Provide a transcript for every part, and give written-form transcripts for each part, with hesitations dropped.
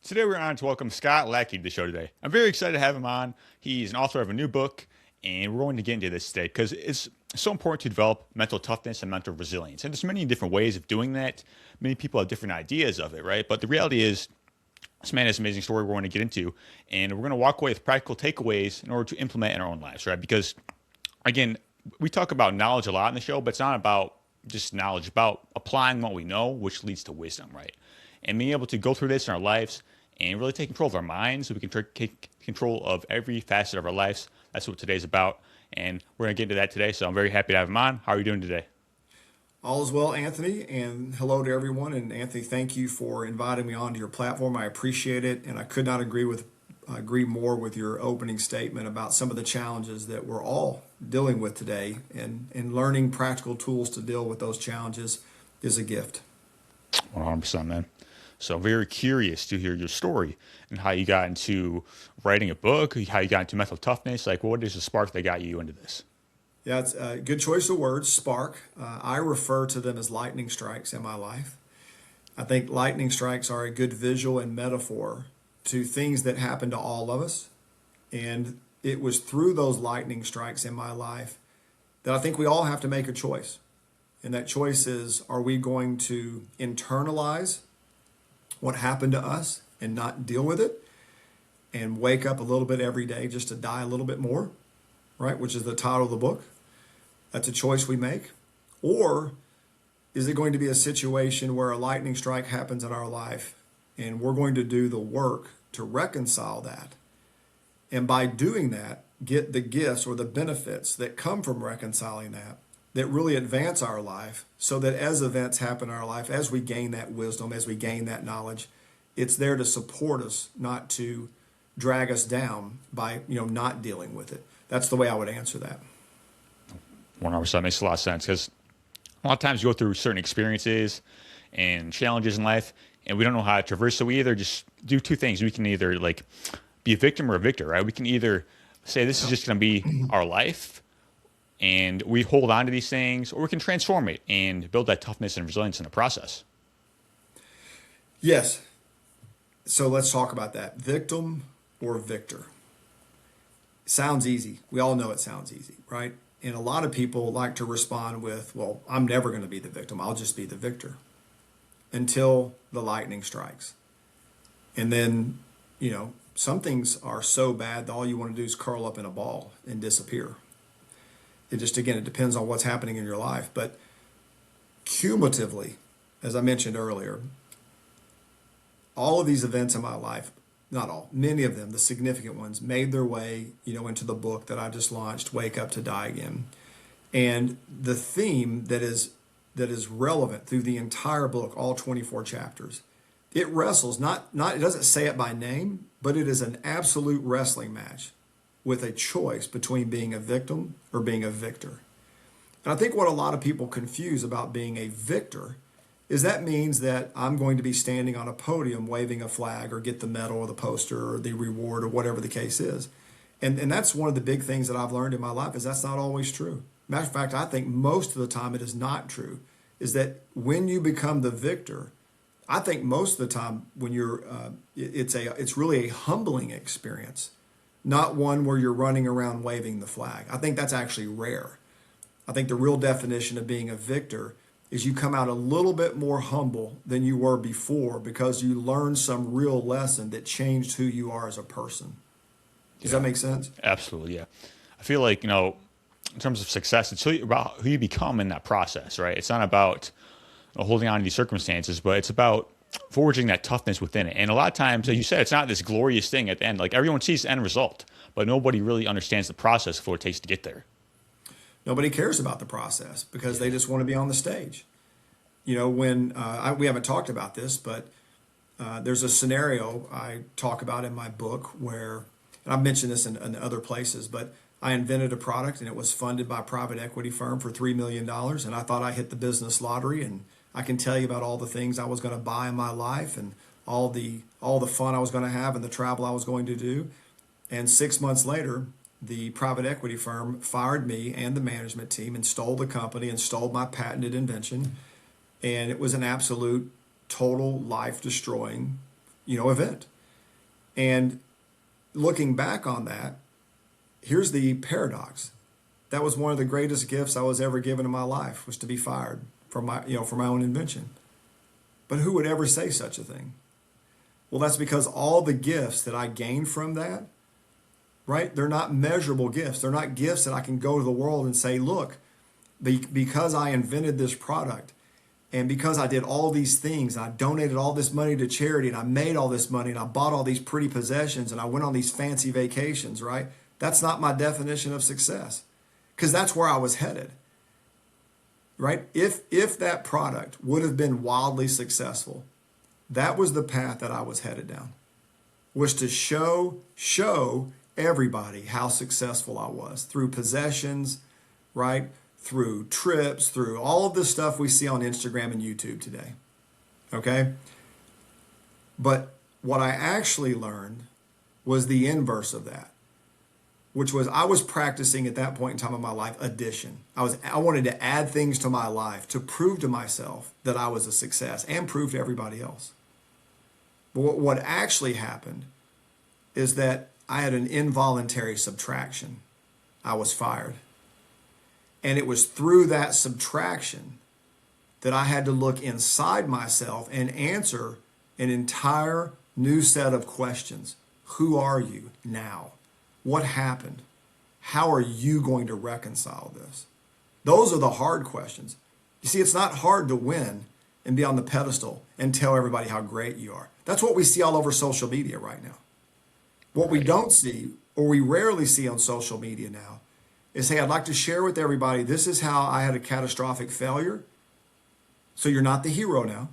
Today we're on to welcome Scott Lackey to the show today. I'm very excited to have him on. He's an author of a new book, and we're going to get into this today because it's so important to develop mental toughness and mental resilience. And there's many different ways of doing that. Many people have different ideas of it, right? But the reality is, this man has an amazing story we're going to get into, and we're going to walk away with practical takeaways in order to implement in our own lives, right? Because, again, we talk about knowledge a lot in the show, but it's not about just knowledge, about applying what we know, which leads to wisdom, right? And being able to go through this in our lives and really take control of our minds so we can take control of every facet of our lives. That's what today's about. And we're going to get into that today. So I'm very happy to have him on. How are you doing today? All is well, Anthony, and hello to everyone. And Anthony, thank you for inviting me onto your platform. I appreciate it, and I could not agree more with your opening statement about some of the challenges that we're all dealing with today, and learning practical tools to deal with those challenges is a gift. 100%, man. So I'm very curious to hear your story and how you got into writing a book, how you got into mental toughness. Like, what is the spark that got you into this? Yeah, it's a good choice of words, spark. I refer to them as lightning strikes in my life. I think lightning strikes are a good visual and metaphor to things that happen to all of us. And it was through those lightning strikes in my life that I think we all have to make a choice. And that choice is, are we going to internalize what happened to us and not deal with it and wake up a little bit every day just to die a little bit more, right? Which is the title of the book. That's a choice we make. Or is it going to be a situation where a lightning strike happens in our life and we're going to do the work to reconcile that? And by doing that, get the gifts or the benefits that come from reconciling that really advance our life, so that as events happen in our life, as we gain that wisdom, as we gain that knowledge, it's there to support us, not to drag us down by not dealing with it. That's the way I would answer that. 100% makes a lot of sense because a lot of times you go through certain experiences and challenges in life, and we don't know how to traverse. So we either just do two things. We can either like be a victim or a victor, right? We can either say this is just going to be our life, and we hold on to these things, or we can transform it and build that toughness and resilience in the process. Yes. So let's talk about that. Victim or victor. Sounds easy. We all know it sounds easy, right? And a lot of people like to respond with, well, I'm never going to be the victim. I'll just be the victor until the lightning strikes. And then, some things are so bad that all you want to do is curl up in a ball and disappear. It depends on what's happening in your life. But cumulatively, as I mentioned earlier, all of these events in my life, not all, many of them, the significant ones, made their way, into the book that I just launched, Wake Up to Die Again. And the theme that is relevant through the entire book, all 24 chapters, it wrestles, it doesn't say it by name, but it is an absolute wrestling match with a choice between being a victim or being a victor. And I think what a lot of people confuse about being a victor is that means that I'm going to be standing on a podium waving a flag or get the medal or the poster or the reward or whatever the case is. And that's one of the big things that I've learned in my life is that's not always true. Matter of fact, I think most of the time it is not true, is that when you become the victor, I think most of the time when it's really a humbling experience, not one where you're running around waving the flag. I think that's actually rare. I think the real definition of being a victor is you come out a little bit more humble than you were before because you learned some real lesson that changed who you are as a person. Does that make sense? Absolutely, yeah. I feel like, in terms of success, it's really about who you become in that process, right? It's not about holding on to these circumstances, but it's about forging that toughness within it. And a lot of times, as you said, it's not this glorious thing at the end. Like, everyone sees the end result, but nobody really understands the process of what it takes to get there. Nobody cares about the process because they just want to be on the stage. When we haven't talked about this, but there's a scenario I talk about in my book where, and I've mentioned this in other places, but I invented a product and it was funded by a private equity firm for $3 million. And I thought I hit the business lottery, and I can tell you about all the things I was going to buy in my life and all the fun I was going to have and the travel I was going to do. And 6 months later, the private equity firm fired me and the management team and stole the company and stole my patented invention. And it was an absolute, total life destroying, event. And looking back on that, here's the paradox. That was one of the greatest gifts I was ever given in my life, was to be fired from for my own invention. But who would ever say such a thing? Well, that's because all the gifts that I gained from that, right? They're not measurable gifts. They're not gifts that I can go to the world and say, look, because I invented this product and because I did all these things, and I donated all this money to charity, and I made all this money, and I bought all these pretty possessions, and I went on these fancy vacations, right? That's not my definition of success, because that's where I was headed, right? If that product would have been wildly successful, that was the path that I was headed down, was to show everybody how successful I was through possessions, right? Through trips, through all of the stuff we see on Instagram and YouTube today. Okay? But what I actually learned was the inverse of that, which was I was practicing at that point in time in my life addition. I wanted to add things to my life to prove to myself that I was a success and prove to everybody else. But what actually happened is that I had an involuntary subtraction. I was fired. And it was through that subtraction that I had to look inside myself and answer an entire new set of questions. Who are you now? What happened? How are you going to reconcile this? Those are the hard questions. You see, it's not hard to win and be on the pedestal and tell everybody how great you are. That's what we see all over social media right now. What we don't see, or we rarely see on social media now, is, hey, I'd like to share with everybody, this is how I had a catastrophic failure. So you're not the hero now.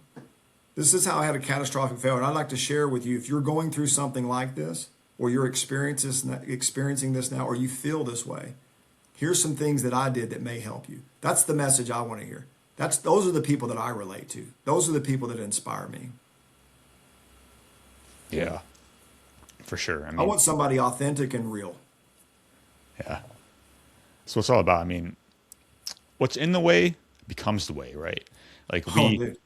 This is how I had a catastrophic failure. And I'd like to share with you, if you're going through something like this, or you're experiencing this now, or you feel this way, here's some things that I did that may help you. That's the message I want to hear. Those are the people that I relate to. Those are the people that inspire me. Yeah, for sure. I want somebody authentic and real. Yeah. So it's all about, what's in the way becomes the way, right? Like Dude.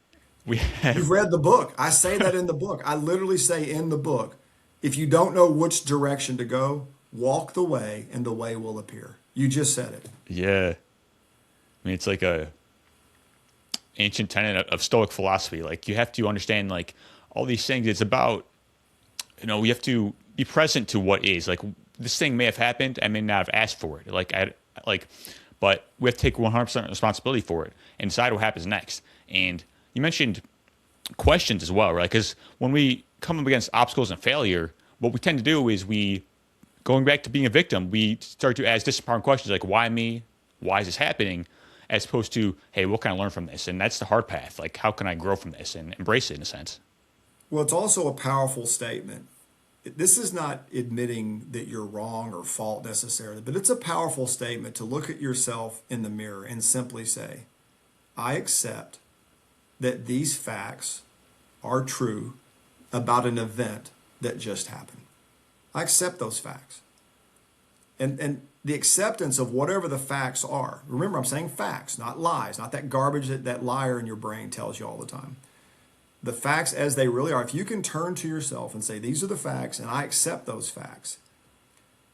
we have, You've read the book. I say that in the book. I literally say in the book, if you don't know which direction to go, walk the way and the way will appear. You just said it. yeah. It's like a ancient tenet of Stoic philosophy. Like you have to understand like all these things. It's about, we have to be present to what is. Like this thing may have happened. I may not have asked for it. But we have to take 100% responsibility for it and decide what happens next. And you mentioned questions as well, right? Because when we come up against obstacles and failure, what we tend to do is going back to being a victim, we start to ask disempowering questions like, why me? Why is this happening? As opposed to, hey, what can I learn from this? And that's the hard path. Like, how can I grow from this and embrace it in a sense? Well, it's also a powerful statement. This is not admitting that you're wrong or fault necessarily, but it's a powerful statement to look at yourself in the mirror and simply say, I accept that these facts are true about an event that just happened. I accept those facts. And the acceptance of whatever the facts are. Remember, I'm saying facts, not lies, not that garbage that liar in your brain tells you all the time. The facts as they really are. If you can turn to yourself and say, these are the facts, and I accept those facts,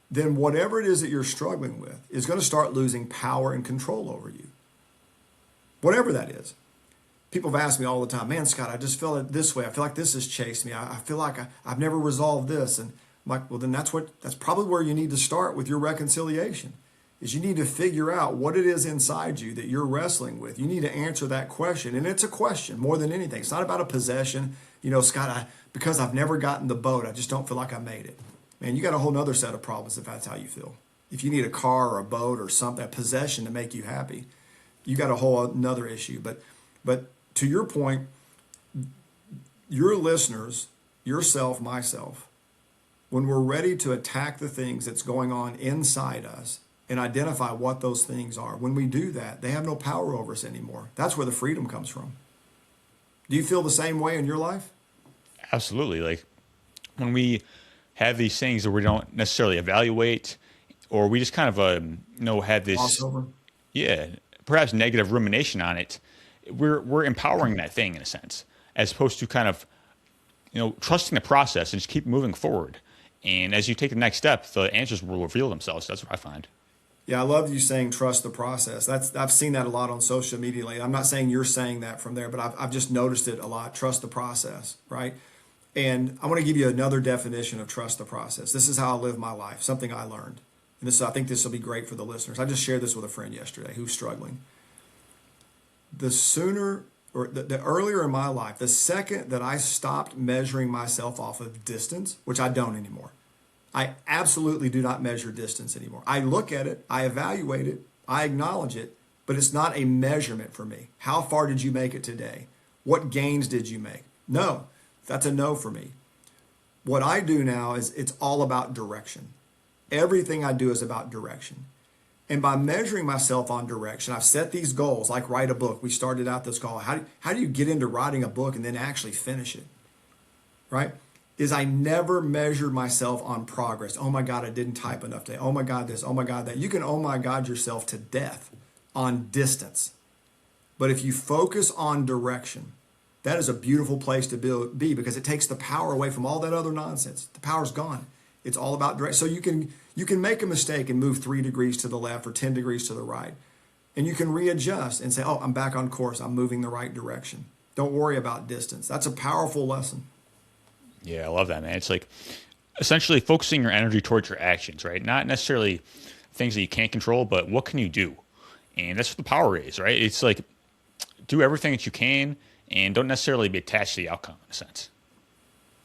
then whatever it is that you're struggling with is going to start losing power and control over you. Whatever that is. People have asked me all the time, man, Scott, I just feel it this way. I feel like this has chased me. I feel like I've never resolved this. And I'm like, well, then that's probably where you need to start with your reconciliation. Is you need to figure out what it is inside you that you're wrestling with. You need to answer that question. And it's a question more than anything. It's not about a possession. Scott, because I've never gotten the boat, I just don't feel like I made it. Man, you got a whole nother set of problems if that's how you feel. If you need a car or a boat or something, a possession to make you happy, you got a whole another issue. But to your point, your listeners, yourself, myself, when we're ready to attack the things that's going on inside us, and identify what those things are. When we do that, they have no power over us anymore. That's where the freedom comes from. Do you feel the same way in your life? Absolutely. Like when we have these things that we don't necessarily evaluate, or we just kind of, have this, Crossover. yeah, perhaps negative rumination on it, we're empowering that thing in a sense, as opposed to kind of trusting the process and just keep moving forward. And as you take the next step, the answers will reveal themselves. That's what I find. Yeah, I love you saying trust the process. I've seen that a lot on social media lately. I'm not saying you're saying that from there, but I've just noticed it a lot. Trust the process, right? And I want to give you another definition of trust the process. This is how I live my life, something I learned. And I think this will be great for the listeners. I just shared this with a friend yesterday who's struggling. The sooner or the earlier in my life, the second that I stopped measuring myself off of distance, which I don't anymore. I absolutely do not measure distance anymore. I look at it, I evaluate it, I acknowledge it, but it's not a measurement for me. How far did you make it today? What gains did you make? No, that's a no for me. What I do now is it's all about direction. Everything I do is about direction. And by measuring myself on direction, I've set these goals, like write a book. We started out this call. How do you get into writing a book and then actually finish it? Right? Is I never measured myself on progress. Oh my God, I didn't type enough today. Oh my God, this. Oh my God, that. You can oh my God yourself to death on distance. But if you focus on direction, that is a beautiful place to be because it takes the power away from all that other nonsense. The power's gone. It's all about direction. So you can make a mistake and move 3 degrees to the left or 10 degrees to the right. And you can readjust and say, oh, I'm back on course. I'm moving the right direction. Don't worry about distance. That's a powerful lesson. Yeah, I love that, man. It's like essentially focusing your energy towards your actions, right? Not necessarily things that you can't control, but what can you do? And that's what the power is, right? It's like do everything that you can and don't necessarily be attached to the outcome in a sense.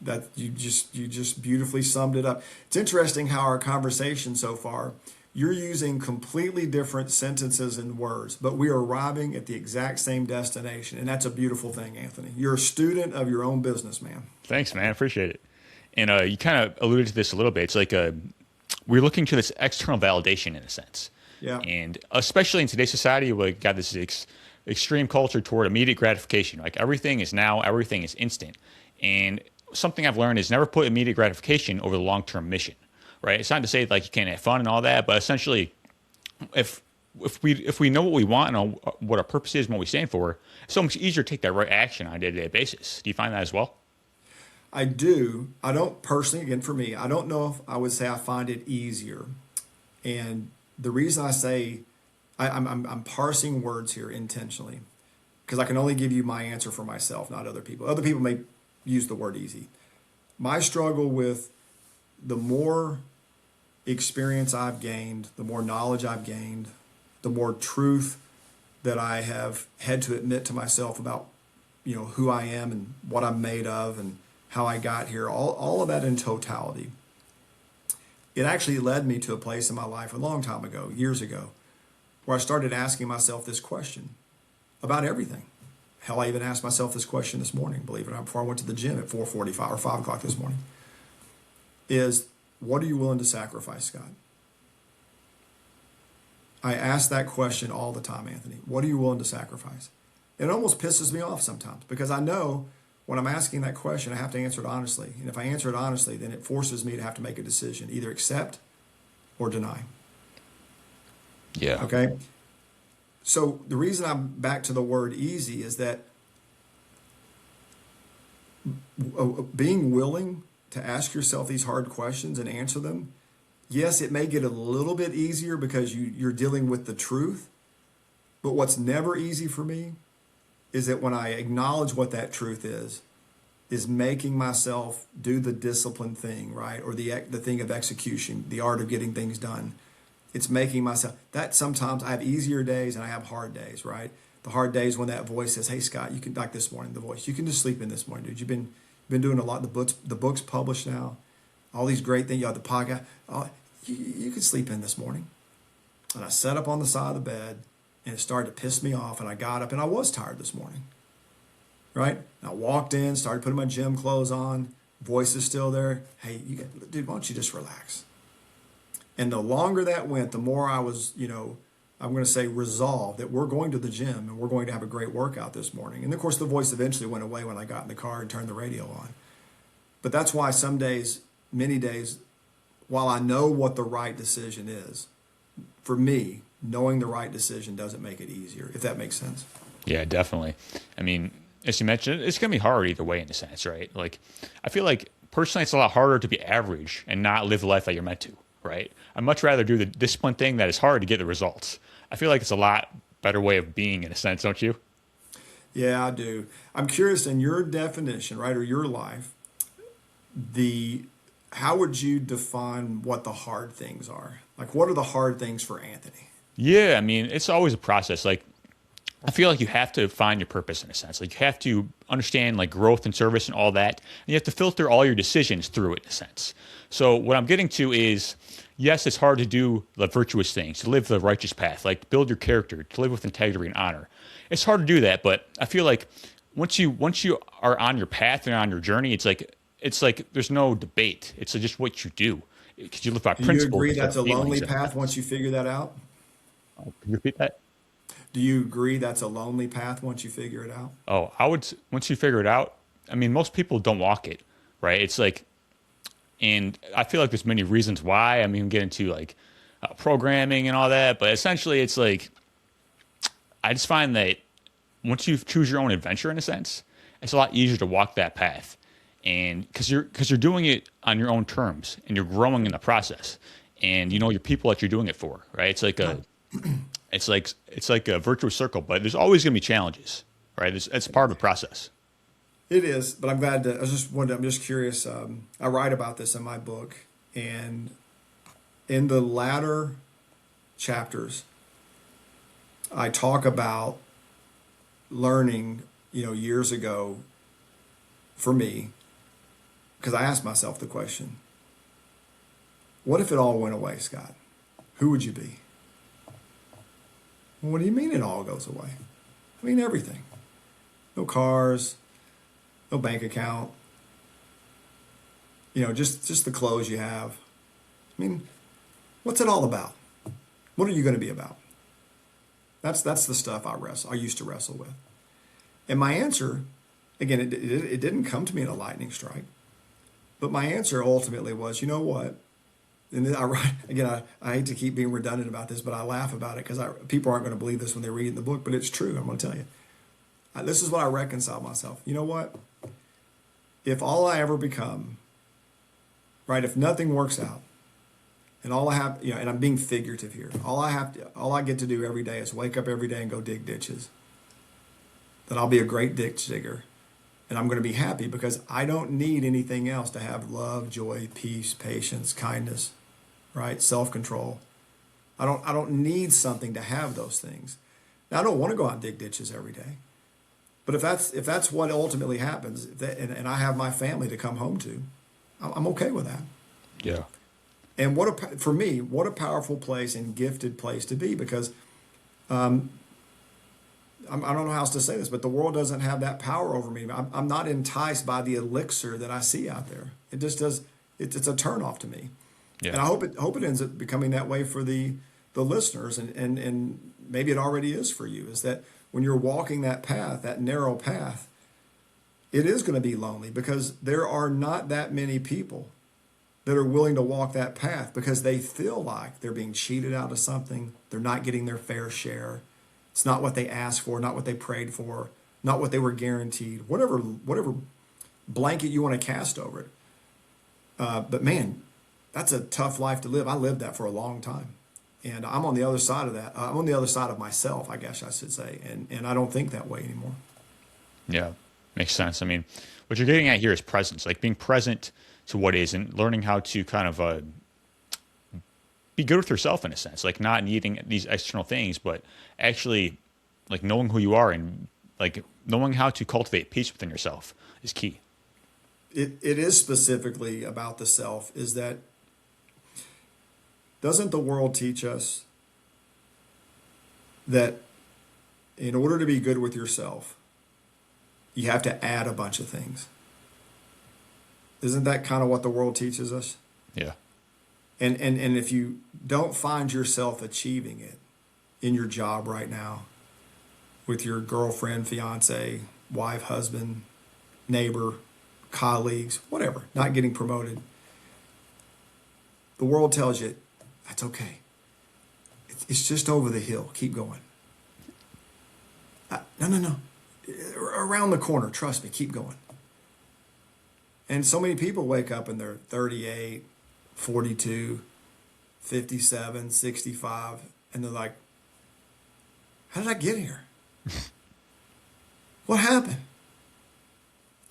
That you just beautifully summed it up. It's interesting how our conversation so far, you're using completely different sentences and words, but we are arriving at the exact same destination. And that's a beautiful thing, Anthony. You're a student of your own business, man. Thanks, man. I appreciate it. And you kind of alluded to this a little bit. It's like we're looking to this external validation in a sense. Yeah. And especially in today's society, we got this extreme culture toward immediate gratification. Like everything is now, everything is instant. And something I've learned is never put immediate gratification over the long-term mission, right? It's not to say like you can't have fun and all that, but essentially if we know what we want and what our purpose is and what we stand for, it's so much easier to take that right action on a day-to-day basis. Do you find that as well? I do. I don't personally, again, for me, I don't know if I would say I find it easier. And the reason I say I'm parsing words here intentionally because I can only give you my answer for myself, not other people. Other people may use the word easy. My struggle with the more experience I've gained, the more knowledge I've gained, the more truth that I have had to admit to myself about, who I am and what I'm made of and how I got here, all of that in totality. It actually led me to a place in my life a long time ago, years ago, where I started asking myself this question about everything. Hell, I even asked myself this question this morning, believe it or not, before I went to the gym at 4:45 or 5 o'clock this morning, is what are you willing to sacrifice, Scott? I ask that question all the time, Anthony. What are you willing to sacrifice? It almost pisses me off sometimes because I know when I'm asking that question, I have to answer it honestly. And if I answer it honestly, then it forces me to have to make a decision, either accept or deny. Yeah. Okay? So the reason I'm back to the word easy is that being willing to ask yourself these hard questions and answer them, yes, it may get a little bit easier because you're dealing with the truth. But what's never easy for me is that when I acknowledge what that truth is making myself do the disciplined thing, right? Or the thing of execution, the art of getting things done. It's making myself, that sometimes I have easier days and I have hard days, right? The hard days when that voice says, hey, Scott, you can, like this morning, the voice, you can just sleep in this morning, dude. You've been doing a lot, the books published now, all these great things, the podcast, you can sleep in this morning. And I sat up on the side of the bed and it started to piss me off and I got up and I was tired this morning, right? And I walked in, started putting my gym clothes on, voice is still there. Hey, dude, why don't you just relax? And the longer that went, the more I was, I'm going to say resolved that we're going to the gym and we're going to have a great workout this morning. And of course, the voice eventually went away when I got in the car and turned the radio on. But that's why some days, many days, while I know what the right decision is, for me, knowing the right decision doesn't make it easier, if that makes sense. Yeah, definitely. I mean, as you mentioned, it's going to be hard either way in a sense, right? Like, I feel like personally, it's a lot harder to be average and not live the life that you're meant to, right? I'd much rather do the discipline thing that is hard to get the results. I feel like it's a lot better way of being in a sense, don't you? Yeah, I do. I'm curious in your definition, right, or your life, the how would you define what the hard things are? Like, what are the hard things for Anthony? Yeah, I mean, it's always a process. Like, I feel like you have to find your purpose in a sense. Like, you have to understand like growth and service and all that. And you have to filter all your decisions through it in a sense. So what I'm getting to is, yes, it's hard to do the virtuous things, to live the righteous path, like build your character, to live with integrity and honor. It's hard to do that, but I feel like once you are on your path and on your journey, it's like there's no debate. It's just what you do because you live by Do you principles agree instead that's of a lonely feelings in a path once sense. you figure that out? Oh, can you repeat that? Do you agree that's a lonely path once you figure it out? Oh, once you figure it out. I mean, most people don't walk it, right? It's like, and I feel like there's many reasons why. I mean, get into like programming and all that, but essentially, it's like I just find that once you choose your own adventure in a sense, it's a lot easier to walk that path, and because you're doing it on your own terms and you're growing in the process, and you know your people that you're doing it for, right? It's like a virtuous circle, but there's always going to be challenges, right? It's part of the process. It is, but I'm glad to. I'm just curious. I write about this in my book, and in the latter chapters, I talk about learning. Years ago, for me, because I asked myself the question: what if it all went away, Scott? Who would you be? Well, what do you mean it all goes away? I mean everything. No cars, no bank account. Just the clothes you have. I mean, what's it all about? What are you going to be about? That's the stuff I used to wrestle with. And my answer, again, it didn't come to me in a lightning strike, but my answer ultimately was, you know what? And then I write again. I hate to keep being redundant about this, but I laugh about it because people aren't going to believe this when they read the book. But it's true. I'm going to tell you. This is what I reconcile myself. You know what? If all I ever become, right? If nothing works out, and all I have, and I'm being figurative here. All I get to do every day is wake up every day and go dig ditches. Then I'll be a great ditch digger, and I'm going to be happy because I don't need anything else to have love, joy, peace, patience, kindness, right? Self-control. I don't need something to have those things. Now, I don't want to go out and dig ditches every day. But if that's what ultimately happens, and I have my family to come home to, I'm okay with that. Yeah. And for me, what a powerful place and gifted place to be, because I don't know how else to say this, but the world doesn't have that power over me. I'm not enticed by the elixir that I see out there. It just does. It's a turnoff to me. Yeah. And I hope it ends up becoming that way for the listeners, and maybe it already is for you. Is that when you're walking that path, that narrow path, it is going to be lonely because there are not that many people that are willing to walk that path because they feel like they're being cheated out of something. They're not getting their fair share. It's not what they asked for, not what they prayed for, not what they were guaranteed. Whatever blanket you want to cast over it. But man, that's a tough life to live. I lived that for a long time. And I'm on the other side of that. I'm on the other side of myself, I guess I should say. And I don't think that way anymore. Yeah. Makes sense. I mean, what you're getting at here is presence, like being present to what is and learning how to kind of be good with yourself in a sense, like not needing these external things, but actually like knowing who you are and like knowing how to cultivate peace within yourself is key. It is specifically about the self, is that doesn't the world teach us that in order to be good with yourself, you have to add a bunch of things? Isn't that kind of what the world teaches us? Yeah. And if you don't find yourself achieving it in your job right now, with your girlfriend, fiance, wife, husband, neighbor, colleagues, whatever, not getting promoted, the world tells you that's okay. It's just over the hill. Keep going. No. around the corner. Trust me, keep going. And so many people wake up and they're 38, 42, 57, 65, and they're like, how did I get here? What happened?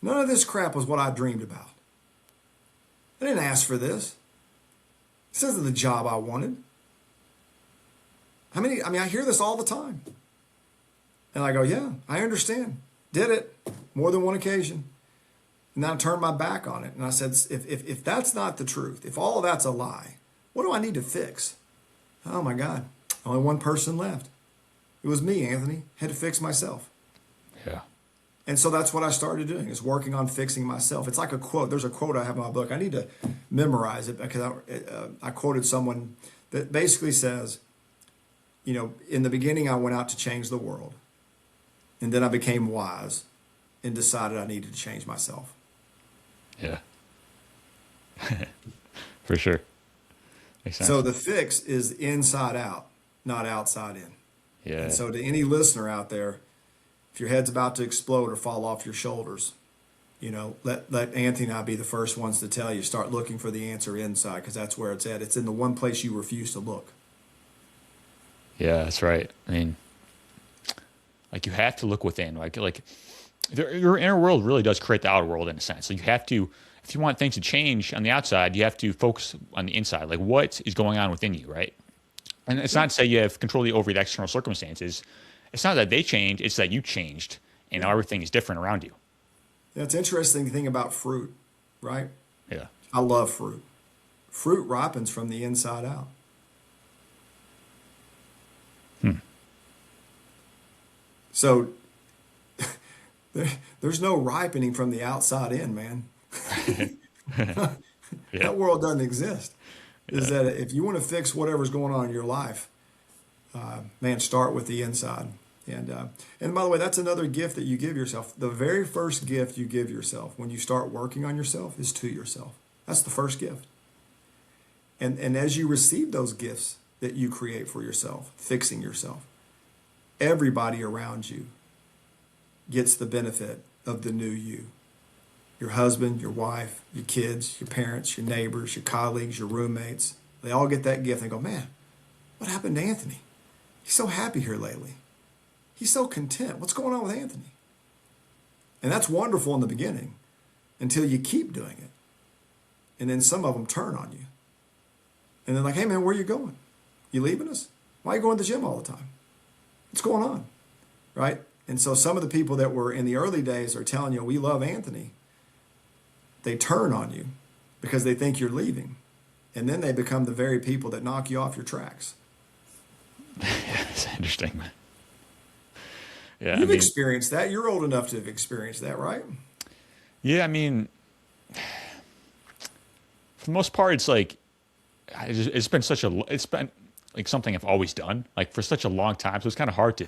None of this crap was what I dreamed about. I didn't ask for this. This isn't the job I wanted. I hear this all the time. And I go, yeah, I understand. Did it more than one occasion. And then I turned my back on it. And I said, if that's not the truth, if all of that's a lie, what do I need to fix? Oh my God, only one person left. It was me, Anthony. Had to fix myself. Yeah. And so that's what I started doing, is working on fixing myself. It's like a quote. There's a quote I have in my book. I need to memorize it because I quoted someone that basically says, in the beginning, I went out to change the world. And then I became wise and decided I needed to change myself. Yeah. For sure. Makes sense. So the fix is inside out, not outside in. Yeah. And so to any listener out there, if your head's about to explode or fall off your shoulders, let Anthony and I be the first ones to tell you, start looking for the answer inside, because that's where it's at. It's in the one place you refuse to look. Yeah, that's right. I mean, like, you have to look within. Like your inner world really does create the outer world in a sense. So you have to, if you want things to change on the outside, you have to focus on the inside. Like, what is going on within you, right? And it's not to say you have control over the external circumstances. It's not that they change, it's that you changed and now everything is different around you. Yeah, it's interesting thing about fruit, right? Yeah. I love fruit. Fruit ripens from the inside out. So there's no ripening from the outside in, man. Yeah. That world doesn't exist. Is that if you want to fix whatever's going on in your life, man, start with the inside. And by the way, that's another gift that you give yourself. The very first gift you give yourself when you start working on yourself is to yourself. That's the first gift. And as you receive those gifts that you create for yourself, fixing yourself, everybody around you gets the benefit of the new you. Your husband, your wife, your kids, your parents, your neighbors, your colleagues, your roommates. They all get that gift and go, man, what happened to Anthony? He's so happy here lately. He's so content. What's going on with Anthony? And that's wonderful in the beginning until you keep doing it. And then some of them turn on you. And they're like, hey, man, where are you going? You leaving us? Why are you going to the gym all the time? What's going on? Right? And so some of the people that were in the early days are telling you, we love Anthony. They turn on you because they think you're leaving. And then they become the very people that knock you off your tracks. Yeah, it's interesting, man. Yeah, You've experienced that. You're old enough to have experienced that, right? Yeah, I mean, for the most part, it's like, it's been like something I've always done, like for such a long time. So it's kind of hard to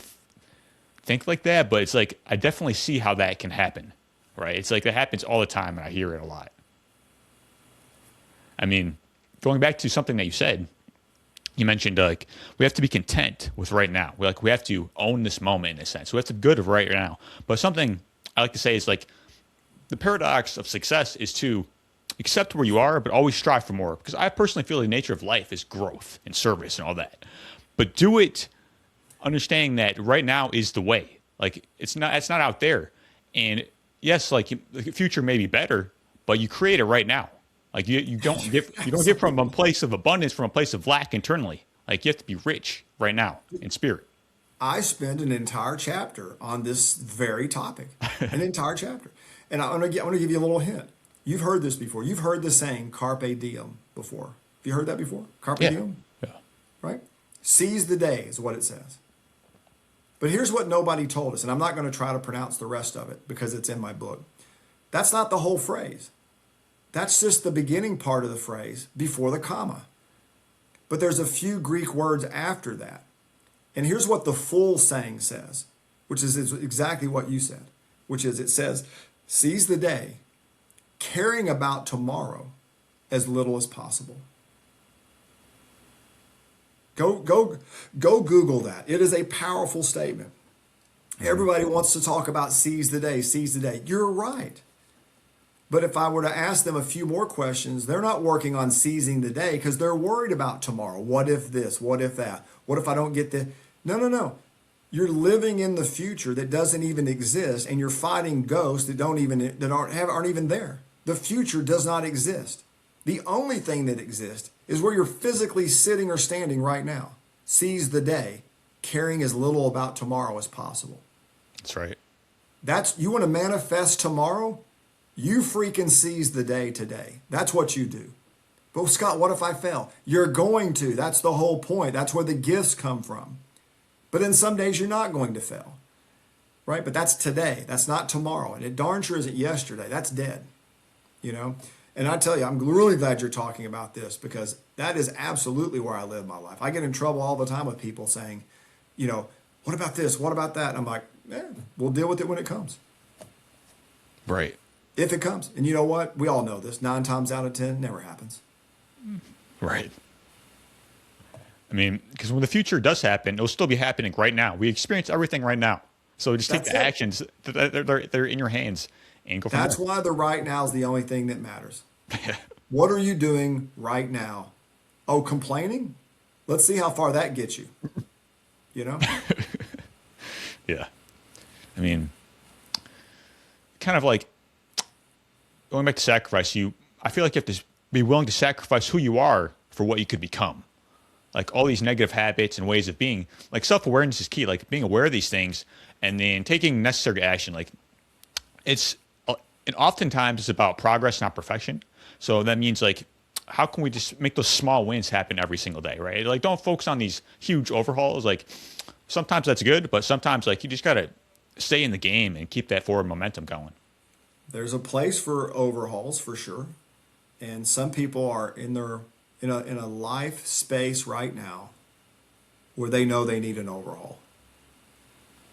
think like that, but it's like, I definitely see how that can happen, right? It's like, that happens all the time and I hear it a lot. I mean, going back to something that you said, you mentioned like we have to be content with right now. We have to own this moment in a sense. We have to be good of right now. But something I like to say is like the paradox of success is to accept where you are, but always strive for more. Because I personally feel the nature of life is growth and service and all that. But do it understanding that right now is the way. Like it's not out there. And yes, like the future may be better, but you create it right now. Like you don't get from a place of abundance, from a place of lack internally. Like you have to be rich right now in spirit. I spend an entire chapter on this very topic, an entire chapter. And I'm going to give you a little hint. You've heard this before. You've heard the saying "carpe diem" before. Have you heard that before? Carpe diem, Yeah. right? Seize the day is what it says. But here's what nobody told us, and I'm not going to try to pronounce the rest of it because it's in my book. That's not the whole phrase. That's just the beginning part of the phrase before the comma. But there's a few Greek words after that. And here's what the full saying says, which is exactly what you said, which is it says, seize the day, caring about tomorrow as little as possible. Go Google that. It is a powerful statement. Everybody wants to talk about seize the day, seize the day. You're right. But if I were to ask them a few more questions, they're not working on seizing the day because they're worried about tomorrow. What if this? What if that? What if I don't get the? No, no, no. You're living in the future that doesn't even exist, and you're fighting ghosts that aren't even there. The future does not exist. The only thing that exists is where you're physically sitting or standing right now. Seize the day, caring as little about tomorrow as possible. That's right. You want to manifest tomorrow? You freaking seize the day today. That's what you do. But Scott, what if I fail? You're going to. That's the whole point. That's where the gifts come from. But then some days you're not going to fail, right? But that's today. That's not tomorrow. And it darn sure isn't yesterday. That's dead, you know? And I tell you, I'm really glad you're talking about this because that is absolutely where I live my life. I get in trouble all the time with people saying, you know, what about this? What about that? And I'm like, we'll deal with it when it comes. Right. If it comes. And you know what? We all know this. 9 times out of 10, never happens. Right. I mean, because when the future does happen, it'll still be happening right now. We experience everything right now. So just take the actions. They're in your hands and go from there. That's why the right now is the only thing that matters. What are you doing right now? Oh, complaining? Let's see how far that gets you. You know? Yeah. I mean, kind of like going back to sacrifice, I feel like you have to be willing to sacrifice who you are for what you could become. Like all these negative habits and ways of being, like self-awareness is key, like being aware of these things and then taking necessary action. Like and oftentimes it's about progress, not perfection. So that means like, how can we just make those small wins happen every single day, right? Like don't focus on these huge overhauls. Like sometimes that's good, but sometimes like you just got to stay in the game and keep that forward momentum going. There's a place for overhauls for sure. And some people are in a life space right now where they know they need an overhaul.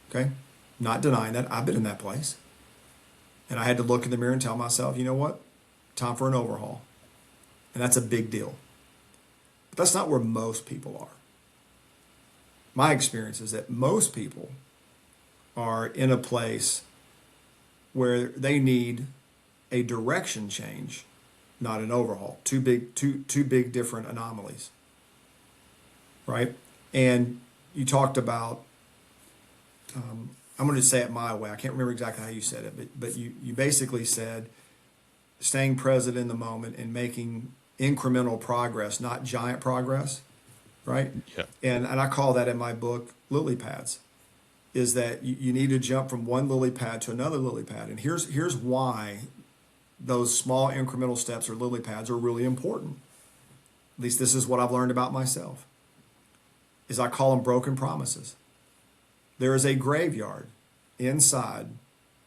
Okay? Not denying that. I've been in that place. And I had to look in the mirror and tell myself, you know what? Time for an overhaul. And that's a big deal. But that's not where most people are. My experience is that most people are in a place where they need a direction change, not an overhaul. Two big different anomalies. Right? And you talked about, I'm going to say it my way. I can't remember exactly how you said it, but you basically said staying present in the moment and making incremental progress, not giant progress, right? Yeah. And I call that in my book lily pads, is that you need to jump from one lily pad to another lily pad. And here's why those small incremental steps or lily pads are really important. At least this is what I've learned about myself, is I call them broken promises. There is a graveyard inside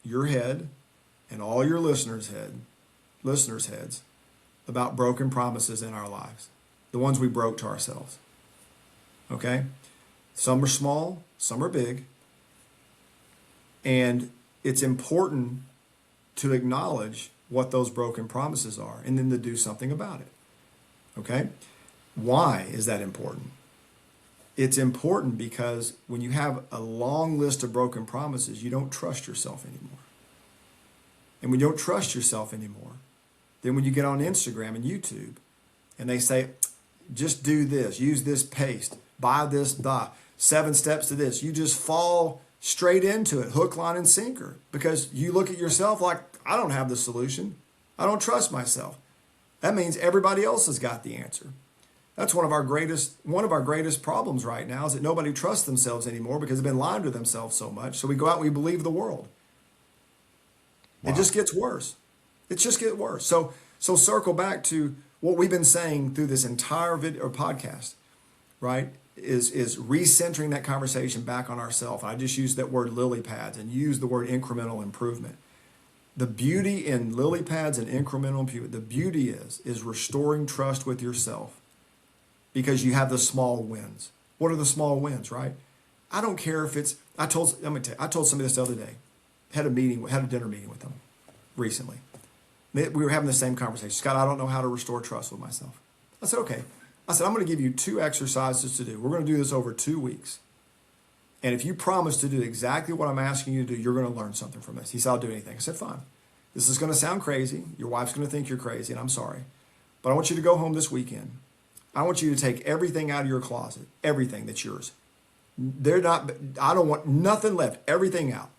your head and all your listeners' heads about broken promises in our lives, the ones we broke to ourselves. Okay? Some are small, some are big. And it's important to acknowledge what those broken promises are and then to do something about it. Okay? Why is that important? It's important because when you have a long list of broken promises, you don't trust yourself anymore. And when you don't trust yourself anymore, then when you get on Instagram and YouTube and they say, just do this, use this paste, buy this, 7 steps to this, you just fall straight into it, hook, line, and sinker, because you look at yourself like, I don't have the solution. I don't trust myself. That means everybody else has got the answer. That's one of our greatest problems right now, is that nobody trusts themselves anymore because they've been lying to themselves so much. So we go out and we believe the world. Wow. It just gets worse. It just gets worse. So circle back to what we've been saying through this entire video or podcast, right? Is recentering that conversation back on ourselves. I just used that word lily pads and used the word incremental improvement. The beauty in lily pads and incremental improvement, the beauty is restoring trust with yourself, because you have the small wins. What are the small wins, right? I don't care if it's, I told somebody this the other day, had a dinner meeting with them recently. We were having the same conversation. Scott, I don't know how to restore trust with myself. I said, okay. I said, I'm going to give you 2 exercises to do. We're going to do this over 2 weeks. And if you promise to do exactly what I'm asking you to do, you're going to learn something from this. He said, I'll do anything. I said, fine. This is going to sound crazy. Your wife's going to think you're crazy, and I'm sorry. But I want you to go home this weekend. I want you to take everything out of your closet, everything that's yours. I don't want nothing left, everything out.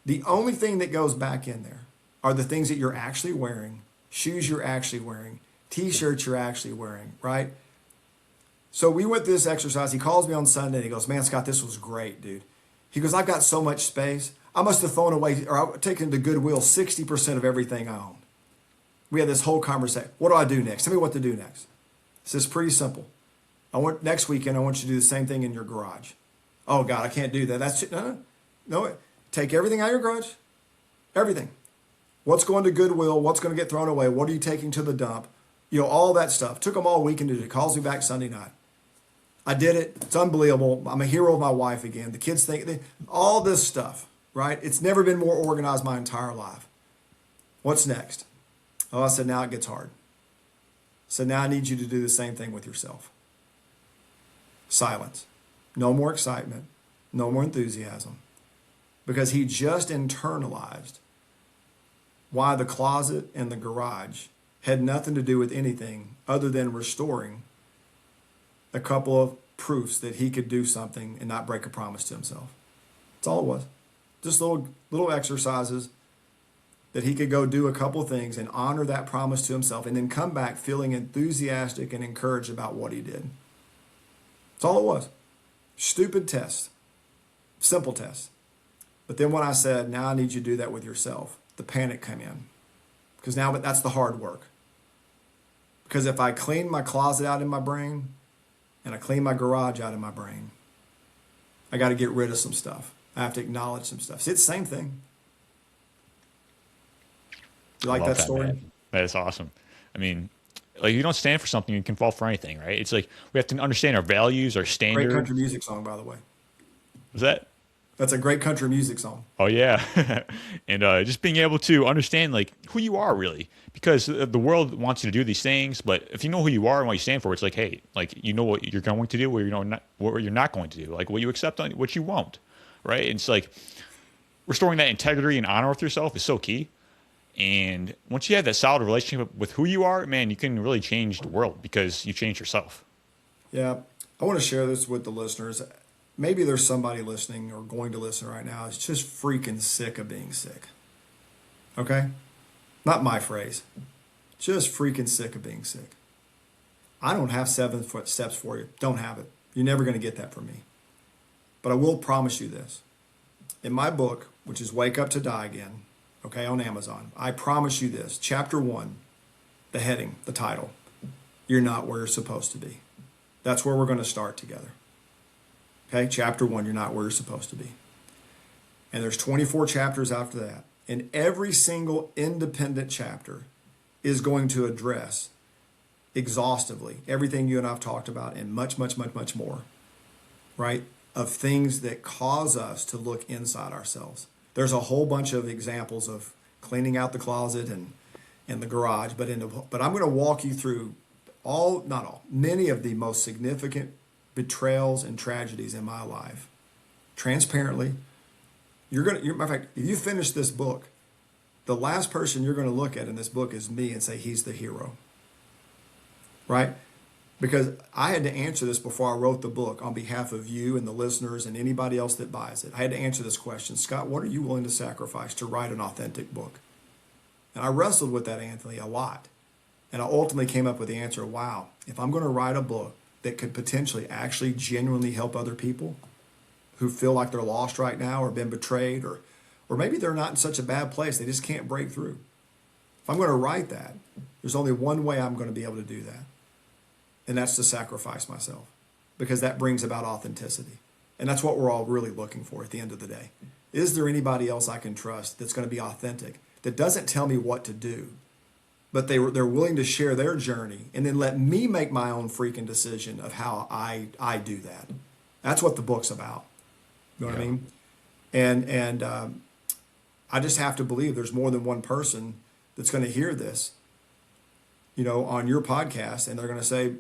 The only thing that goes back in there are the things that you're actually wearing, shoes you're actually wearing, t-shirts you're actually wearing, right? So we went through this exercise. He calls me on Sunday and he goes, man, Scott, this was great, dude. He goes, I've got so much space. I must have thrown away, or I've taken to Goodwill 60% of everything I own. We had this whole conversation. What do I do next? Tell me what to do next. This is pretty simple. Next weekend, I want you to do the same thing in your garage. Oh God, I can't do that. That's no. Take everything out of your garage. Everything. What's going to Goodwill? What's going to get thrown away? What are you taking to the dump? All that stuff. Took them all weekend to do it. Calls me back Sunday night. I did it. It's unbelievable. I'm a hero of my wife again. The kids think all this stuff, right? It's never been more organized my entire life. What's next? Oh, I said, now it gets hard. So now I need you to do the same thing with yourself. Silence. No more excitement. No more enthusiasm. Because he just internalized why the closet and the garage had nothing to do with anything other than restoring a couple of proofs that he could do something and not break a promise to himself. That's all it was. Just little exercises that he could go do a couple things and honor that promise to himself and then come back feeling enthusiastic and encouraged about what he did. That's all it was. Stupid test. Simple test. But then when I said, now I need you to do that with yourself, the panic came in. Because now that's the hard work. Because if I clean my closet out in my brain and I clean my garage out in my brain, I got to get rid of some stuff. I have to acknowledge some stuff. See, it's the same thing. You like that story? Man. That is awesome. I mean, like, you don't stand for something, you can fall for anything, right? It's like we have to understand our values, our standards. Great country music song, by the way. Was that? That's a great country music song. Oh yeah, and just being able to understand like who you are really, because the world wants you to do these things, but if you know who you are and what you stand for, it's like, hey, like you know what you're going to do, what you're not going to do, like what you accept on what you won't, right? And it's like restoring that integrity and honor with yourself is so key. And once you have that solid relationship with who you are, man, you can really change the world because you change yourself. Yeah, I want to share this with the listeners. Maybe there's somebody listening or going to listen right now is just freaking sick of being sick. Okay? Not my phrase. Just freaking sick of being sick. I don't have 7 steps for you. Don't have it. You're never going to get that from me. But I will promise you this. In my book, which is Wake Up to Die Again, okay, on Amazon, I promise you this. Chapter 1, the heading, the title, you're not where you're supposed to be. That's where we're going to start together. Okay, chapter 1, you're not where you're supposed to be. And there's 24 chapters after that. And every single independent chapter is going to address exhaustively everything you and I've talked about and much, much, much, much more, right? Of things that cause us to look inside ourselves. There's a whole bunch of examples of cleaning out the closet and the garage, but I'm going to walk you through many of the most significant betrayals and tragedies in my life. Transparently, matter of fact, if you finish this book, the last person you're going to look at in this book is me and say he's the hero. Right? Because I had to answer this before I wrote the book on behalf of you and the listeners and anybody else that buys it. I had to answer this question. Scott, what are you willing to sacrifice to write an authentic book? And I wrestled with that, Anthony, a lot. And I ultimately came up with the answer, wow, if I'm going to write a book that could potentially actually genuinely help other people who feel like they're lost right now or been betrayed or maybe they're not in such a bad place, they just can't break through. If I'm going to write that, there's only one way I'm going to be able to do that. And that's to sacrifice myself because that brings about authenticity. And that's what we're all really looking for at the end of the day. Is there anybody else I can trust that's going to be authentic, that doesn't tell me what to do, but they're willing to share their journey and then let me make my own freaking decision of how I do that. That's what the book's about. You know what I mean? And I just have to believe there's more than one person that's going to hear this, on your podcast, and they're going to say,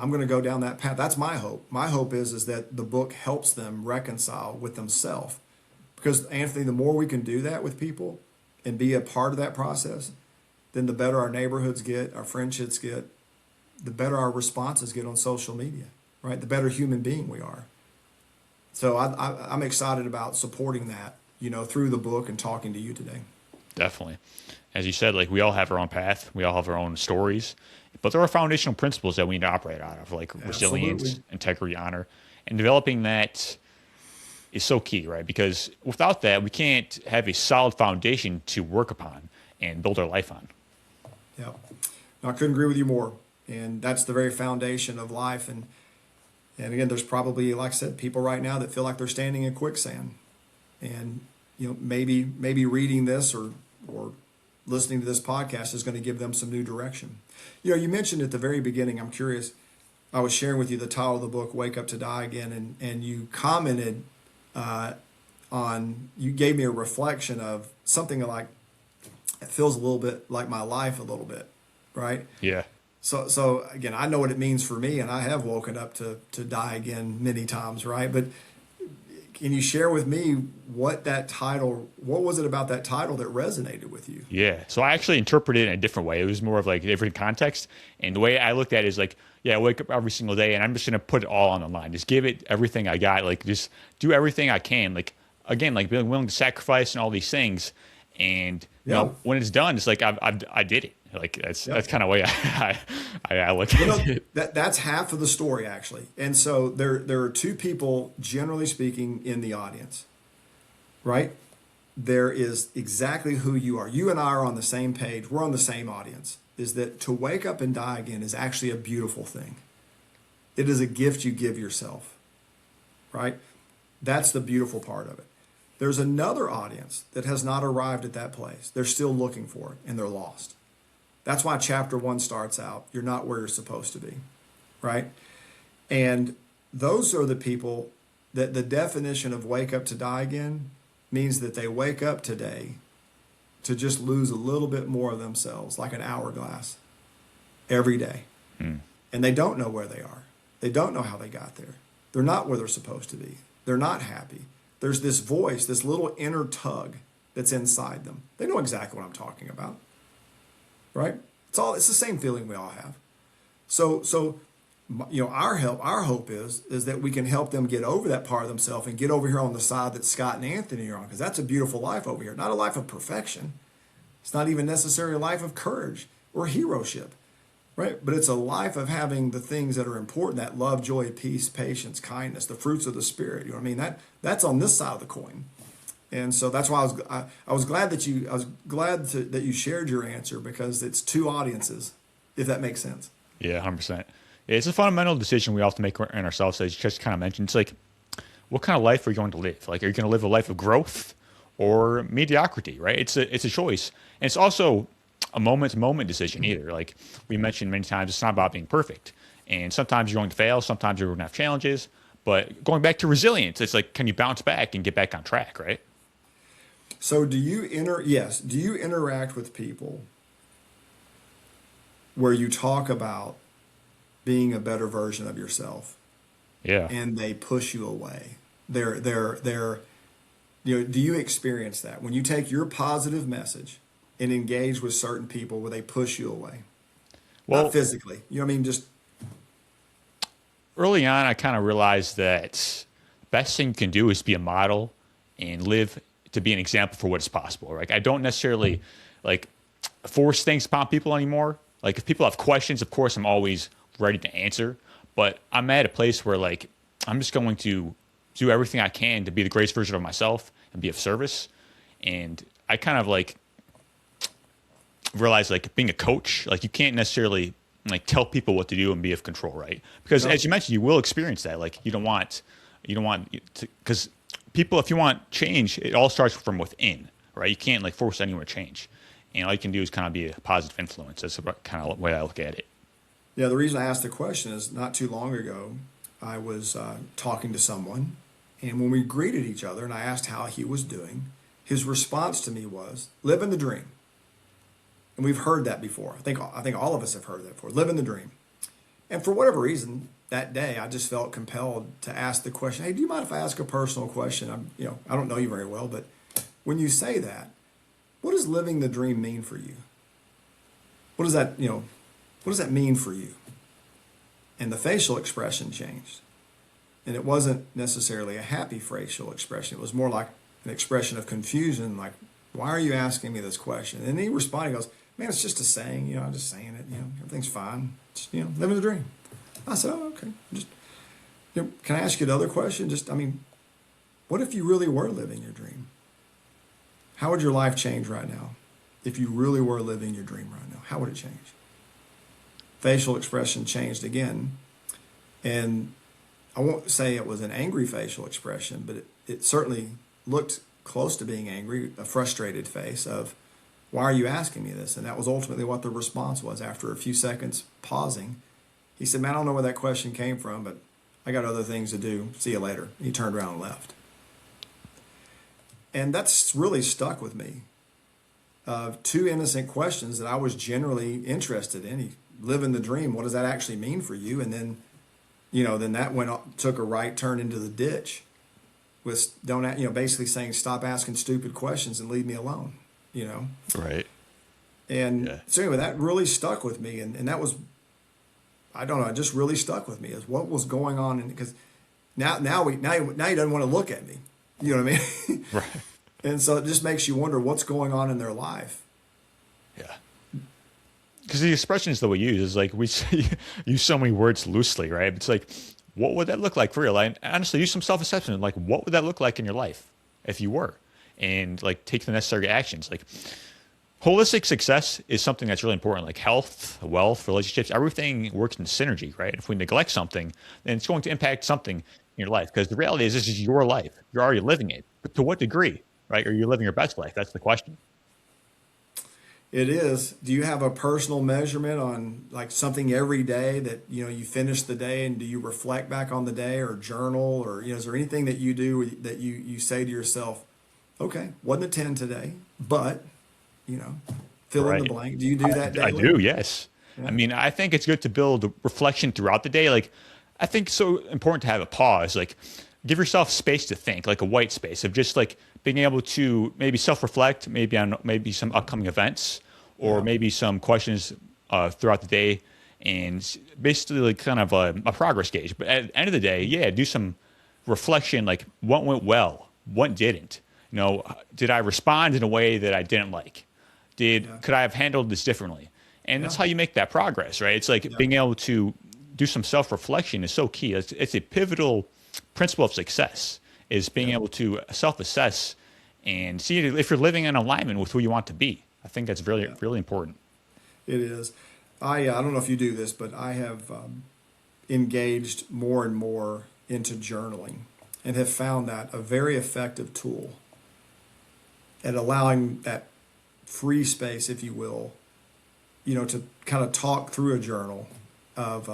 I'm going to go down that path. That's my hope. My hope is that the book helps them reconcile with themselves. Because Anthony, the more we can do that with people and be a part of that process, then the better our neighborhoods get, our friendships get, the better our responses get on social media, right? The better human being we are. So I'm excited about supporting that, through the book and talking to you today. Definitely. As you said, like we all have our own path, we all have our own stories, but there are foundational principles that we need to operate out of, like resilience, Absolutely. integrity, honor, and developing that is so key, right? Because without that, we can't have a solid foundation to work upon and build our life on. Yeah. No, I couldn't agree with you more. And that's the very foundation of life. And again, there's probably, like I said, people right now that feel like they're standing in quicksand. And, maybe reading this or listening to this podcast is going to give them some new direction. You mentioned at the very beginning, I'm curious, I was sharing with you the title of the book, Wake Up to Die Again, and you commented you gave me a reflection of something like, it feels a little bit like my life a little bit, right? Yeah. So again, I know what it means for me, and I have woken up to die again many times, right? But can you share with me what was it about that title that resonated with you? Yeah. So I actually interpreted it in a different way. It was more of like a different context. And the way I looked at it is like, yeah, I wake up every single day and I'm just going to put it all on the line. Just give it everything I got. Like just do everything I can. Like, again, like being willing to sacrifice and all these things. And when it's done, it's like I did it. Like that's kind of way I look at it. That's half of the story actually. And so there are two people, generally speaking, in the audience, right? There is exactly who you are. You and I are on the same page. We're on the same audience. Is that to wake up and die again is actually a beautiful thing. It is a gift you give yourself, right? That's the beautiful part of it. There's another audience that has not arrived at that place. They're still looking for it and they're lost. That's why chapter 1 starts out, you're not where you're supposed to be, right? And those are the people that the definition of wake up to die again means that they wake up today to just lose a little bit more of themselves, like an hourglass, every day. And they don't know where they are. They don't know how they got there. They're not where they're supposed to be. They're not happy. There's this voice, this little inner tug that's inside them. They know exactly what I'm talking about. Right? It's the same feeling we all have. So our hope is that we can help them get over that part of themselves and get over here on the side that Scott and Anthony are on, because that's a beautiful life over here. Not a life of perfection. It's not even necessarily a life of courage or heroship, right? But it's a life of having the things that are important: that love, joy, peace, patience, kindness, the fruits of the Spirit. You know what I mean? That's on this side of the coin. And so that's why I was glad that you shared your answer, because it's two audiences, if that makes sense. Yeah, 100%. It's a fundamental decision we all have to make in ourselves, as you just kind of mentioned. It's like, what kind of life are you going to live? Like, are you going to live a life of growth or mediocrity, right? It's a choice. And it's also a moment-to-moment decision either. Like we mentioned many times, it's not about being perfect. And sometimes you're going to fail. Sometimes you're going to have challenges. But going back to resilience, it's like, can you bounce back and get back on track, right? So do you interact with people where you talk about being a better version of yourself? Yeah. And they push you away. Do you experience that when you take your positive message and engage with certain people where they push you away? Well, not physically, you know what I mean? Just early on, I kind of realized that the best thing you can do is be a model and live to be an example for what is possible. Like I don't necessarily like force things upon people anymore. Like if people have questions, of course, I'm always ready to answer. But I'm at a place where like I'm just going to do everything I can to be the greatest version of myself and be of service. And I kind of like realize like being a coach, like you can't necessarily like tell people what to do and be of control, right? Because as you mentioned, you will experience that. Like you don't want to, because people, if you want change, it all starts from within, right? You can't like force anyone to change. And all you can do is kind of be a positive influence. That's kind of the way I look at it. Yeah, the reason I asked the question is not too long ago, I was talking to someone, and when we greeted each other and I asked how he was doing, his response to me was, living the dream. And we've heard that before. I think all of us have heard that before. Living the dream. And for whatever reason, that day I just felt compelled to ask the question, "Hey, do you mind if I ask a personal question? I don't know you very well, but when you say that, what does living the dream mean for you? What does what does that mean for you?" And the facial expression changed. And it wasn't necessarily a happy facial expression. It was more like an expression of confusion, like, "Why are you asking me this question?" And he responded, he goes, "Man, it's just a saying, I'm just saying it, everything's fine. Just, living the dream." I said, "Oh, okay. Just, can I ask you another question? What if you really were living your dream? How would your life change right now? If you really were living your dream right now, how would it change?" Facial expression changed again. And I won't say it was an angry facial expression, but it certainly looked close to being angry, a frustrated face of, "Why are you asking me this?" And that was ultimately what the response was. After a few seconds pausing, he said, "Man, I don't know where that question came from, but I got other things to do. See you later." He turned around and left. And that's really stuck with me. Two innocent questions that I was generally interested in. He living the dream. What does that actually mean for you? And then, then that took a right turn into the ditch with basically saying, "Stop asking stupid questions and leave me alone." Right. And Yeah. so anyway, that really stuck with me. And that was, I don't know, it just really stuck with me is what was going on. Because now he doesn't want to look at me. You know what I mean? Right. And so it just makes you wonder what's going on in their life. Yeah. Because the expressions that we use is like we use so many words loosely, right? It's like, what would that look like for real? And honestly, use some self-assessment. Like, what would that look like in your life if you were? And like, take the necessary actions. Like, holistic success is something that's really important. Like health, wealth, relationships, everything works in synergy, right? If we neglect something, then it's going to impact something in your life. Because the reality is, this is your life. You're already living it. But to what degree, right? Are you living your best life? That's the question. It is. Do you have a personal measurement on like something every day that you finish the day, and do you reflect back on the day or journal, or is there anything that you do that you say to yourself, "Okay, wasn't a 10 today, but fill in the Right. blank." Do you do that I daily? do, yes. I Yeah. mean, I think it's good to build reflection throughout the day. Like, I think it's so important to have a pause. Like, give yourself space to think, like a white space of just like being able to maybe self-reflect, maybe on maybe some upcoming events, or Yeah. maybe some questions throughout the day, and basically like kind of a progress gauge. But at the end of the day, yeah, do some reflection, like what went well, what didn't. Did I respond in a way that I didn't like? Yeah. Could I have handled this differently? And that's Yeah. how you make that progress, right? It's like Yeah. being able to do some self-reflection is so key. It's a pivotal principle of success, is being Yeah. able to self-assess and see if you're living in alignment with who you want to be. I think that's really, Yeah. really important. It is. I don't know if you do this, but I have engaged more and more into journaling and have found that a very effective tool at allowing that free space, if you will, to kind of talk through a journal of,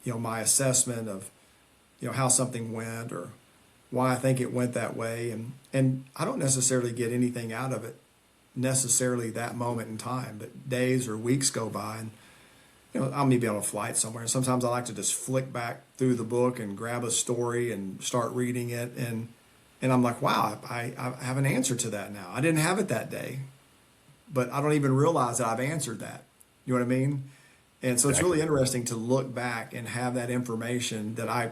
my assessment of, how something went or why I think it went that way. And I don't necessarily get anything out of it necessarily that moment in time, but days or weeks go by, and I'll maybe on a flight somewhere, and sometimes I like to just flick back through the book and grab a story and start reading it, and I'm like, wow, I have an answer to that now. I didn't have it that day, but I don't even realize that I've answered that. You know what I mean? And so it's Exactly. really interesting to look back and have that information that I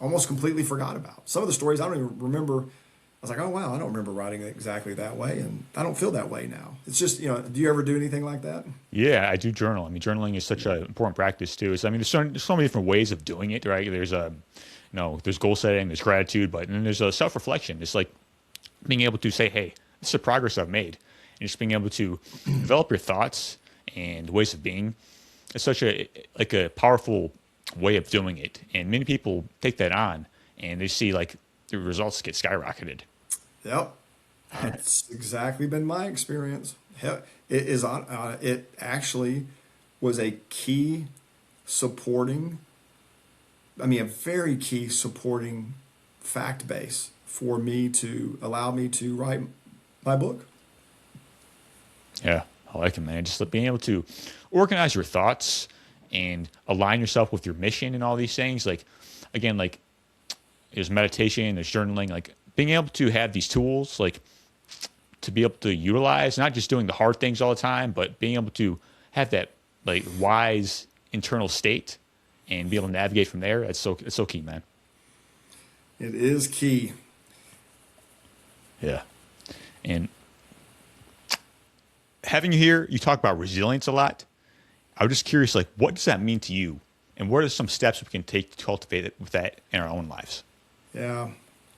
almost completely forgot about. Some of the stories I don't even remember. I was like, oh wow, I don't remember writing it exactly that way, and I don't feel that way now. It's just, do you ever do anything like that? Yeah, I do journal. I mean, journaling is such an important practice too. I mean, there's so many different ways of doing it, right? There's goal setting, there's gratitude, but then there's a self-reflection. It's like being able to say, hey, this is the progress I've made. And just being able to develop your thoughts and ways of being. It's such a powerful way of doing it. And many people take that on and they see like the results get skyrocketed. Yep, that's exactly been my experience. It actually was a key supporting, a very key supporting fact base for me to allow me to write my book. Yeah, I like it, man. Just being able to organize your thoughts and align yourself with your mission and all these things. Like, again, like there's meditation, there's journaling, like being able to have these tools, like to be able to utilize, not just doing the hard things all the time, but being able to have that like wise internal state and be able to navigate from there. It's so key, man. It is key. Yeah. And having you here, you talk about resilience a lot. I was just curious, like, what does that mean to you? And what are some steps we can take to cultivate it with that in our own lives? Yeah,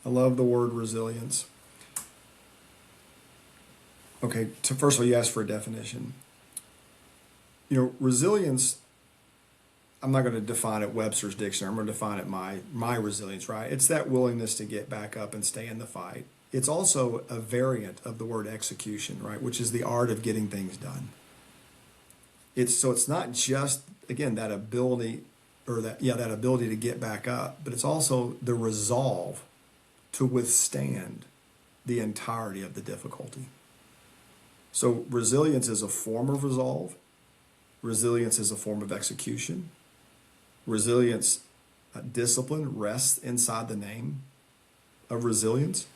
I love the word resilience. Okay, first of all, you asked for a definition. Resilience, I'm not going to define it Webster's dictionary. I'm going to define it my resilience, right? It's that willingness to get back up and stay in the fight. It's also a variant of the word execution, right? Which is the art of getting things done. It's not just, again, that ability that ability to get back up, but it's also the resolve to withstand the entirety of the difficulty. So resilience is a form of resolve. Resilience is a form of execution. Resilience, discipline rests inside the name of resilience.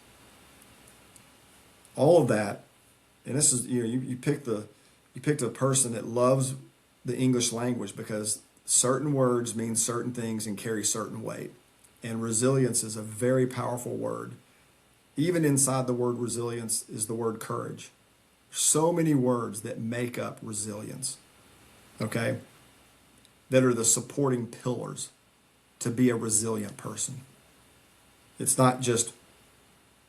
All of that, and this is, you picked a person that loves the English language because certain words mean certain things and carry certain weight. And resilience is a very powerful word. Even inside the word resilience is the word courage. So many words that make up resilience, okay, that are the supporting pillars to be a resilient person. It's not just,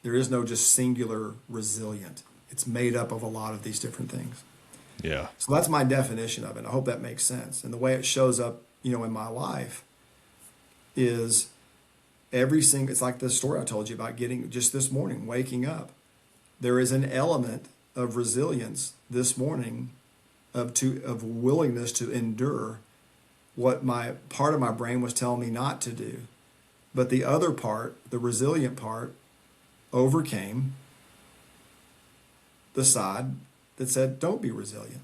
there is no just singular resilient. It's made up of a lot of these different things. Yeah. So that's my definition of it. I hope that makes sense. And the way it shows up, in my life is it's like the story I told you about getting just this morning, waking up. There is an element of resilience this morning of willingness to endure what my part of my brain was telling me not to do. But the other part, the resilient part, overcame the side that said, don't be resilient.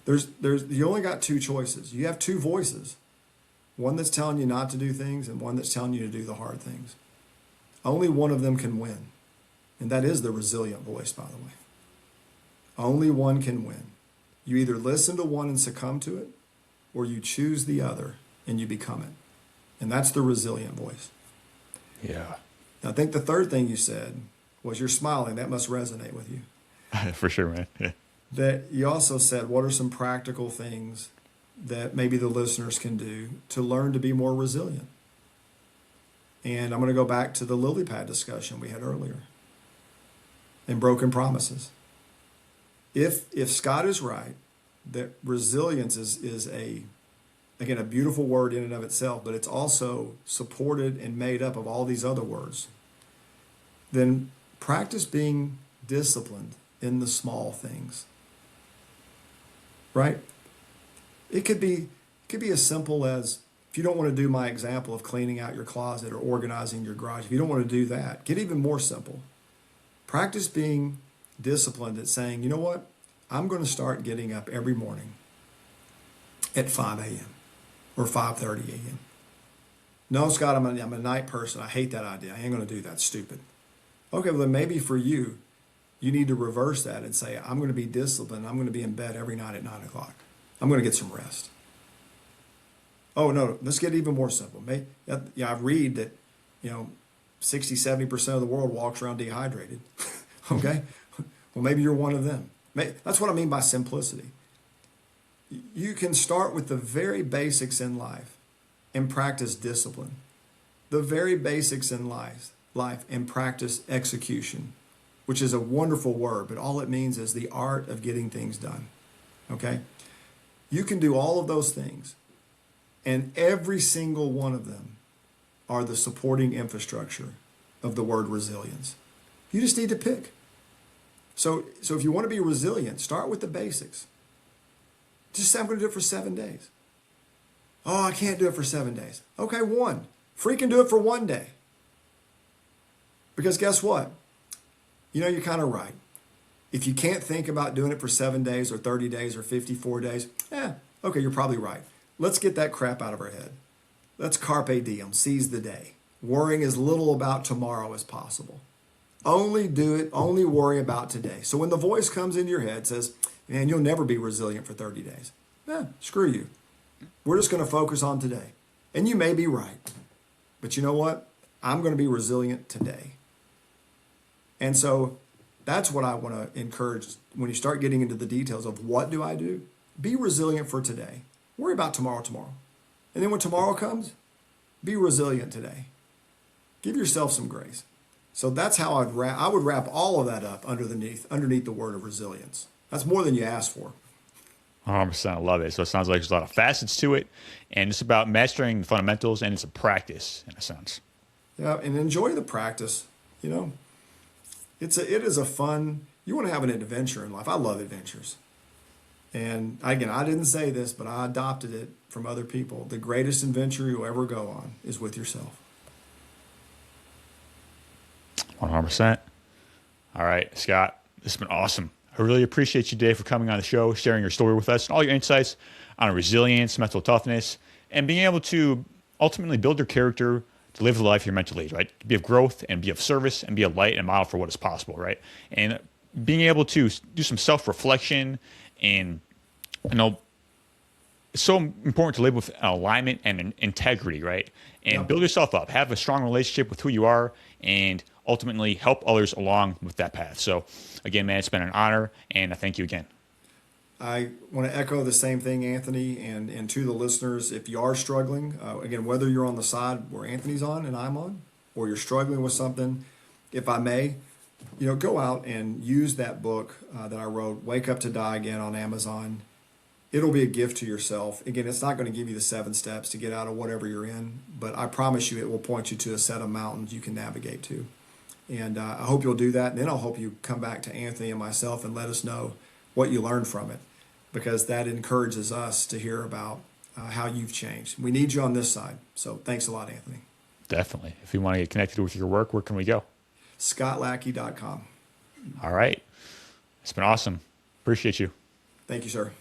You only got two choices. You have two voices. One that's telling you not to do things and one that's telling you to do the hard things. Only one of them can win. And that is the resilient voice, by the way. Only one can win. You either listen to one and succumb to it, or you choose the other and you become it. And that's the resilient voice. Yeah. Now, I think the third thing you said was you're smiling. That must resonate with you. For sure, man. Yeah. That you also said, what are some practical things that maybe the listeners can do to learn to be more resilient? And I'm going to go back to the lily pad discussion we had earlier and broken promises. If Scott is right, that resilience is a beautiful word in and of itself, but it's also supported and made up of all these other words, then practice being disciplined in the small things. Right? It could be as simple as, if you don't want to do my example of cleaning out your closet or organizing your garage, if you don't want to do that, get even more simple. Practice being disciplined at saying, you know what? I'm going to start getting up every morning at 5 a.m. or 5:30 a.m. No, Scott, I'm a night person. I hate that idea. I ain't going to do that. It's stupid. Okay, well then maybe for you, you need to reverse that and say, I'm going to be disciplined. I'm going to be in bed every night at 9 o'clock. I'm going to get some rest. Oh, no, let's get even more simple. I read that, 60, 70% of the world walks around dehydrated. Okay? Well, maybe you're one of them. That's what I mean by simplicity. You can start with the very basics in life and practice discipline. The very basics in life and practice execution, which is a wonderful word, but all it means is the art of getting things done. Okay? You can do all of those things, and every single one of them are the supporting infrastructure of the word resilience. You just need to pick. So if you want to be resilient, start with the basics. Just say, I'm going to do it for 7 days. Oh, I can't do it for 7 days. Okay, one. Freaking do it for 1 day. Because guess what? You're kind of right. If you can't think about doing it for 7 days or 30 days or 54 days, Okay, you're probably right. Let's get that crap out of our head. Let's carpe diem, seize the day, worrying as little about tomorrow as possible. Only do it, only worry about today. So when the voice comes into your head, says, man, you'll never be resilient for 30 days. Screw you. We're just going to focus on today. And you may be right. But you know what? I'm going to be resilient today. And so that's what I want to encourage when you start getting into the details of what do I do? Be resilient for today. Worry about tomorrow. And then when tomorrow comes, be resilient today. Give yourself some grace. So that's how I would wrap all of that up underneath the word of resilience. That's more than you asked for. 100%. I love it. So it sounds like there's a lot of facets to it, and it's about mastering the fundamentals, and it's a practice in a sense. Yeah, and enjoy the practice. You know, it is a fun. You want to have an adventure in life. I love adventures. And again, I didn't say this, but I adopted it from other people. The greatest adventure you'll ever go on is with yourself. 100%. All right, Scott, this has been awesome. I really appreciate you today for coming on the show, sharing your story with us, and all your insights on resilience, mental toughness, and being able to ultimately build your character to live the life you're meant to lead, right? To be of growth and be of service and be a light and model for what is possible, right? And being able to do some self-reflection and, it's so important to live with an alignment and an integrity, right? And build yourself up, have a strong relationship with who you are, and ultimately help others along with that path. So again, man, it's been an honor, and I thank you again. I want to echo the same thing, Anthony, and to the listeners, if you are struggling, again, whether you're on the side where Anthony's on and I'm on, or you're struggling with something, if I may, go out and use that book that I wrote, Wake Up to Die Again, on Amazon. It'll be a gift to yourself. Again, it's not going to give you the 7 steps to get out of whatever you're in, but I promise you it will point you to a set of mountains you can navigate to. And I hope you'll do that. And then I'll hope you come back to Anthony and myself and let us know what you learned from it, because that encourages us to hear about how you've changed. We need you on this side. So thanks a lot, Anthony. Definitely. If you want to get connected with your work, where can we go? ScottLackey.com. All right. It's been awesome. Appreciate you. Thank you, sir.